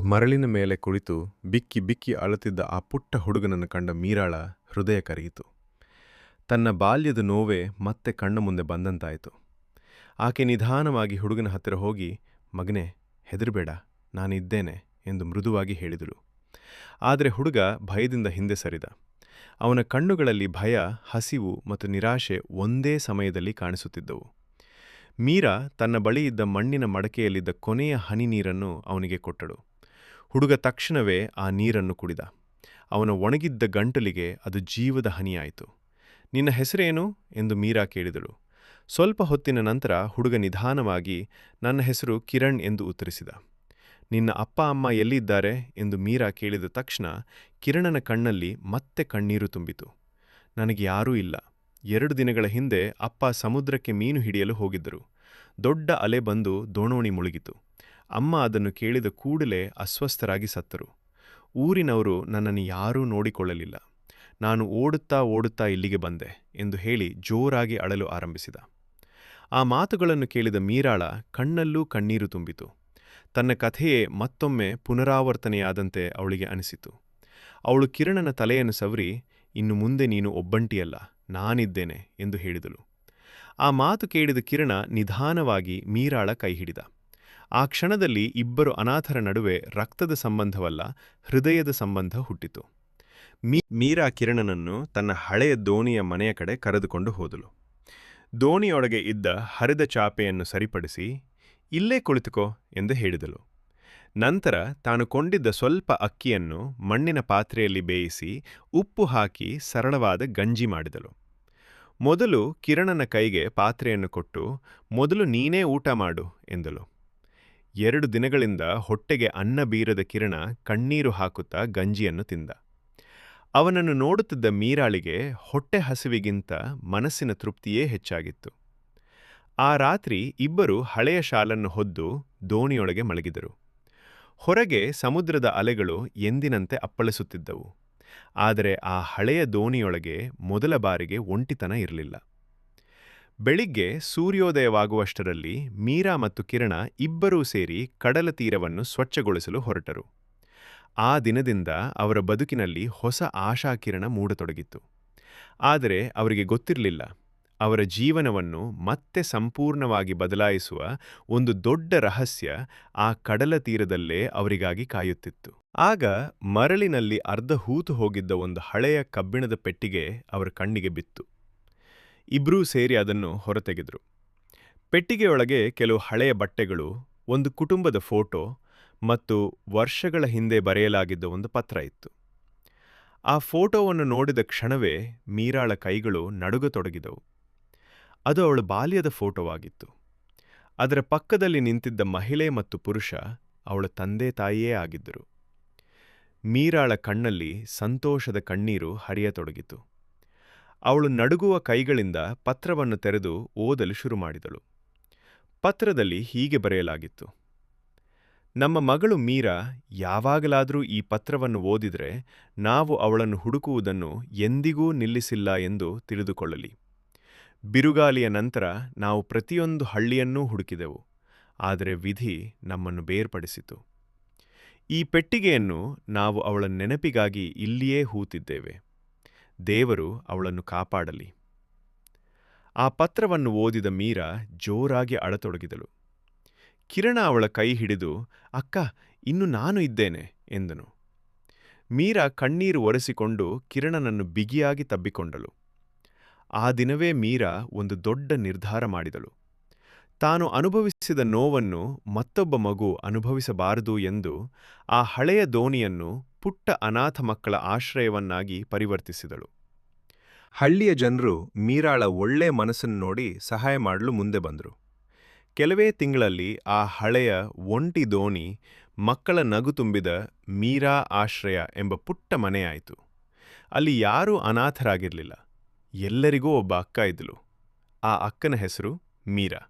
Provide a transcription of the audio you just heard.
ಮರಳಿನ ಮೇಲೆ ಕುಳಿತು ಬಿಕ್ಕಿ ಬಿಕ್ಕಿ ಅಳುತ್ತಿದ್ದ ಆ ಪುಟ್ಟ ಹುಡುಗನನ್ನು ಕಂಡ ಮೀರಾಳ ಹೃದಯ ಕರಗಿತು. ತನ್ನ ಬಾಲ್ಯದ ನೋವೇ ಮತ್ತೆ ಕಣ್ಣ ಮುಂದೆ ಬಂದಂತಾಯಿತು. ಆಕೆ ನಿಧಾನವಾಗಿ ಹುಡುಗನ ಹತ್ತಿರ ಹೋಗಿ, ಮಗನೇ, ಹೆದರಬೇಡ, ನಾನಿದ್ದೇನೆ ಎಂದು ಮೃದುವಾಗಿ ಹೇಳಿದಳು. ಆದರೆ ಹುಡುಗ ಭಯದಿಂದ ಹಿಂದೆ ಸರಿದ. ಅವನ ಕಣ್ಣುಗಳಲ್ಲಿ ಭಯ, ಹಸಿವು ಮತ್ತು ನಿರಾಶೆ ಒಂದೇ ಸಮಯದಲ್ಲಿ ಕಾಣಿಸುತ್ತಿದ್ದವು. ಮೀರಾ ತನ್ನ ಬಳಿಯಿದ್ದ ಮಣ್ಣಿನ ಮಡಕೆಯಲ್ಲಿದ್ದ ಕೊನೆಯ ಹನಿ ನೀರನ್ನು ಅವನಿಗೆ ಕೊಟ್ಟಳು. ಹುಡುಗ ತಕ್ಷಣವೇ ಆ ನೀರನ್ನು ಕುಡಿದ. ಅವನ ಒಣಗಿದ್ದ ಗಂಟಲಿಗೆ ಅದು ಜೀವದ ಹನಿಯಾಯಿತು. ನಿನ್ನ ಹೆಸರೇನು ಎಂದು ಮೀರಾ ಕೇಳಿದಳು. ಸ್ವಲ್ಪ ಹೊತ್ತಿನ ನಂತರ ಹುಡುಗ ನಿಧಾನವಾಗಿ, ನನ್ನ ಹೆಸರು ಕಿರಣ್ ಎಂದು ಉತ್ತರಿಸಿದ. ನಿನ್ನ ಅಪ್ಪ ಅಮ್ಮ ಎಲ್ಲಿದ್ದಾರೆ ಎಂದು ಮೀರಾ ಕೇಳಿದ ತಕ್ಷಣ ಕಿರಣನ ಕಣ್ಣಲ್ಲಿ ಮತ್ತೆ ಕಣ್ಣೀರು ತುಂಬಿತು. ನನಗೆ ಯಾರೂ ಇಲ್ಲ. 2 ದಿನಗಳ ಹಿಂದೆ ಅಪ್ಪ ಸಮುದ್ರಕ್ಕೆ ಮೀನು ಹಿಡಿಯಲು ಹೋಗಿದ್ದರು. ದೊಡ್ಡ ಅಲೆ ಬಂದು ದೋಣೋಣಿ ಮುಳುಗಿತು. ಅಮ್ಮ ಅದನ್ನು ಕೇಳಿದ ಕೂಡಲೇ ಅಸ್ವಸ್ಥರಾಗಿ ಸತ್ತರು. ಊರಿನವರು ನನ್ನನ್ನು ಯಾರೂ ನೋಡಿಕೊಳ್ಳಲಿಲ್ಲ. ನಾನು ಓಡುತ್ತಾ ಇಲ್ಲಿಗೆ ಬಂದೆ ಎಂದು ಹೇಳಿ ಜೋರಾಗಿ ಅಳಲು ಆರಂಭಿಸಿದ. ಆ ಮಾತುಗಳನ್ನು ಕೇಳಿದ ಮೀರಾಳ ಕಣ್ಣಲ್ಲೂ ಕಣ್ಣೀರು ತುಂಬಿತು. ತನ್ನ ಕಥೆಯೇ ಮತ್ತೊಮ್ಮೆ ಪುನರಾವರ್ತನೆಯಾದಂತೆ ಅವಳಿಗೆ ಅನಿಸಿತು. ಅವಳು ಕಿರಣನ ತಲೆಯನ್ನು ಸವರಿ, ಇನ್ನು ಮುಂದೆ ನೀನು ಒಬ್ಬಂಟಿಯಲ್ಲ, ನಾನಿದ್ದೇನೆ ಎಂದು ಹೇಳಿದಳು. ಆ ಮಾತು ಕೇಳಿದ ಕಿರಣ ನಿಧಾನವಾಗಿ ಮೀರಾಳ ಕೈ ಹಿಡಿದ. ಆ ಕ್ಷಣದಲ್ಲಿ ಇಬ್ಬರು ಅನಾಥರ ನಡುವೆ ರಕ್ತದ ಸಂಬಂಧವಲ್ಲ, ಹೃದಯದ ಸಂಬಂಧ ಹುಟ್ಟಿತು. ಮೀರಾ ಕಿರಣನನ್ನು ತನ್ನ ಹಳೆಯ ದೋಣಿಯ ಮನೆಯ ಕಡೆ ಕರೆದುಕೊಂಡು ಹೋದಳು. ದೋಣಿಯೊಳಗೆ ಇದ್ದ ಹರಿದ ಚಾಪೆಯನ್ನು ಸರಿಪಡಿಸಿ, ಇಲ್ಲೇ ಕುಳಿತುಕೋ ಎಂದು ಹೇಳಿದಳು. ನಂತರ ತಾನು ಕೊಂಡಿದ್ದ ಸ್ವಲ್ಪ ಅಕ್ಕಿಯನ್ನು ಮಣ್ಣಿನ ಪಾತ್ರೆಯಲ್ಲಿ ಬೇಯಿಸಿ ಉಪ್ಪು ಹಾಕಿ ಸರಳವಾದ ಗಂಜಿ ಮಾಡಿದಳು. ಮೊದಲು ಕಿರಣನ ಕೈಗೆ ಪಾತ್ರೆಯನ್ನು ಕೊಟ್ಟು, ಮೊದಲು ನೀನೇ ಊಟ ಮಾಡು ಎಂದಳು. 2 ದಿನಗಳಿಂದ ಹೊಟ್ಟೆಗೆ ಅನ್ನ ಬೀರದ ಕಿರಣ ಕಣ್ಣೀರು ಹಾಕುತ್ತಾ ಗಂಜಿಯನ್ನು ತಿಂದ. ಅವನನ್ನು ನೋಡುತ್ತಿದ್ದ ಮೀರಾಳಿಗೆ ಹೊಟ್ಟೆ ಹಸಿವಿಗಿಂತ ಮನಸ್ಸಿನ ತೃಪ್ತಿಯೇ ಹೆಚ್ಚಾಗಿತ್ತು. ಆ ರಾತ್ರಿ ಇಬ್ಬರು ಹಳೆಯ ಶಾಲನ್ನು ಹೊದ್ದು ದೋಣಿಯೊಳಗೆ ಮಲಗಿದರು. ಹೊರಗೆ ಸಮುದ್ರದ ಅಲೆಗಳು ಎಂದಿನಂತೆ ಅಪ್ಪಳಿಸುತ್ತಿದ್ದವು. ಆದರೆ ಆ ಹಳೆಯ ದೋಣಿಯೊಳಗೆ ಮೊದಲ ಬಾರಿಗೆ ಒಂಟಿತನ ಇರಲಿಲ್ಲ. ಬೆಳಿಗ್ಗೆ ಸೂರ್ಯೋದಯವಾಗುವಷ್ಟರಲ್ಲಿ ಮೀರಾ ಮತ್ತು ಕಿರಣ ಇಬ್ಬರೂ ಸೇರಿ ಕಡಲ ತೀರವನ್ನು ಸ್ವಚ್ಛಗೊಳಿಸಲು ಹೊರಟರು. ಆ ದಿನದಿಂದ ಅವರ ಬದುಕಿನಲ್ಲಿ ಹೊಸ ಆಶಾಕಿರಣ ಮೂಡತೊಡಗಿತ್ತು. ಆದರೆ ಅವರಿಗೆ ಗೊತ್ತಿರಲಿಲ್ಲ, ಅವರ ಜೀವನವನ್ನು ಮತ್ತೆ ಸಂಪೂರ್ಣವಾಗಿ ಬದಲಾಯಿಸುವ ಒಂದು ದೊಡ್ಡ ರಹಸ್ಯ ಆ ಕಡಲ ತೀರದಲ್ಲೇ ಅವರಿಗಾಗಿ ಕಾಯುತ್ತಿತ್ತು. ಆಗ ಮರಳಿನಲ್ಲಿ ಅರ್ಧ ಹೂತು ಹೋಗಿದ್ದ ಒಂದು ಹಳೆಯ ಕಬ್ಬಿಣದ ಪೆಟ್ಟಿಗೆ ಅವರ ಕಣ್ಣಿಗೆ ಬಿತ್ತು. ಇಬ್ಬರೂ ಸೇರಿ ಅದನ್ನು ಹೊರತೆಗೆದರು. ಪೆಟ್ಟಿಗೆಯೊಳಗೆ ಕೆಲವು ಹಳೆಯ ಬಟ್ಟೆಗಳು, ಒಂದು ಕುಟುಂಬದ ಫೋಟೋ ಮತ್ತು ವರ್ಷಗಳ ಹಿಂದೆ ಬರೆಯಲಾಗಿದ್ದ ಒಂದು ಪತ್ರ ಇತ್ತು. ಆ ಫೋಟೋವನ್ನು ನೋಡಿದ ಕ್ಷಣವೇ ಮೀರಾಳ ಕೈಗಳು ನಡುಗತೊಡಗಿದವು. ಅದು ಅವಳ ಬಾಲ್ಯದ ಫೋಟೋವಾಗಿತ್ತು. ಅದರ ಪಕ್ಕದಲ್ಲಿ ನಿಂತಿದ್ದ ಮಹಿಳೆ ಮತ್ತು ಪುರುಷ ಅವಳ ತಂದೆ ತಾಯಿಯೇ ಆಗಿದ್ದರು. ಮೀರಾಳ ಕಣ್ಣಲ್ಲಿ ಸಂತೋಷದ ಕಣ್ಣೀರು ಹರಿಯತೊಡಗಿತು. ಅವಳು ನಡುಗುವ ಕೈಗಳಿಂದ ಪತ್ರವನ್ನು ತೆರೆದು ಓದಲು ಶುರು ಮಾಡಿದಳು. ಪತ್ರದಲ್ಲಿ ಹೀಗೆ ಬರೆಯಲಾಗಿತ್ತು: ನಮ್ಮ ಮಗಳು ಮೀರಾ ಯಾವಾಗಲಾದರೂ ಈ ಪತ್ರವನ್ನು ಓದಿದರೆ ನಾವು ಅವಳನ್ನು ಹುಡುಕುವುದನ್ನು ಎಂದಿಗೂ ನಿಲ್ಲಿಸಿಲ್ಲ ಎಂದು ತಿಳಿದುಕೊಳ್ಳಲಿ. ಬಿರುಗಾಳಿಯ ನಂತರ ನಾವು ಪ್ರತಿಯೊಂದು ಹಳ್ಳಿಯನ್ನೂ ಹುಡುಕಿದೆವು, ಆದರೆ ವಿಧಿ ನಮ್ಮನ್ನು ಬೇರ್ಪಡಿಸಿತು. ಈ ಪೆಟ್ಟಿಗೆಯನ್ನು ನಾವು ಅವಳ ನೆನಪಿಗಾಗಿ ಇಲ್ಲಿಯೇ ಹೂತಿದ್ದೇವೆ. ದೇವರು ಅವಳನ್ನು ಕಾಪಾಡಲಿ. ಆ ಪತ್ರವನ್ನು ಓದಿದ ಮೀರಾ ಜೋರಾಗಿ ಅಳತೊಡಗಿದಳು. ಕಿರಣ ಅವಳ ಕೈ ಹಿಡಿದು, ಅಕ್ಕ, ಇನ್ನು ನಾನು ಇದ್ದೇನೆ ಎಂದನು. ಮೀರಾ ಕಣ್ಣೀರು ಒರೆಸಿಕೊಂಡು ಕಿರಣನನ್ನು ಬಿಗಿಯಾಗಿ ತಬ್ಬಿಕೊಂಡಳು. ಆ ದಿನವೇ ಮೀರಾ ಒಂದು ದೊಡ್ಡ ನಿರ್ಧಾರ ಮಾಡಿದಳು. ತಾನು ಅನುಭವಿಸಿದ ನೋವನ್ನು ಮತ್ತೊಬ್ಬ ಮಗು ಅನುಭವಿಸಬಾರದು ಎಂದು ಆ ಹಳೆಯ ದೋಣಿಯನ್ನು ಪುಟ್ಟ ಅನಾಥ ಮಕ್ಕಳ ಆಶ್ರಯವನ್ನಾಗಿ ಪರಿವರ್ತಿಸಿದಳು. ಹಳ್ಳಿಯ ಜನರು ಮೀರಾಳ ಒಳ್ಳೆ ಮನಸ್ಸನ್ನು ನೋಡಿ ಸಹಾಯ ಮಾಡಲು ಮುಂದೆ ಬಂದರು. ಕೆಲವೇ ತಿಂಗಳಲ್ಲಿ ಆ ಹಳೆಯ ಒಂಟಿ ದೋಣಿ ಮಕ್ಕಳ ನಗು ತುಂಬಿದ ಮೀರಾ ಆಶ್ರಯ ಎಂಬ ಪುಟ್ಟ ಮನೆಯಾಯಿತು. ಅಲ್ಲಿ ಯಾರೂ ಅನಾಥರಾಗಿರಲಿಲ್ಲ. ಎಲ್ಲರಿಗೂ ಒಬ್ಬ ಅಕ್ಕ ಇದ್ದಳು. ಆ ಅಕ್ಕನ ಹೆಸರು ಮೀರಾ.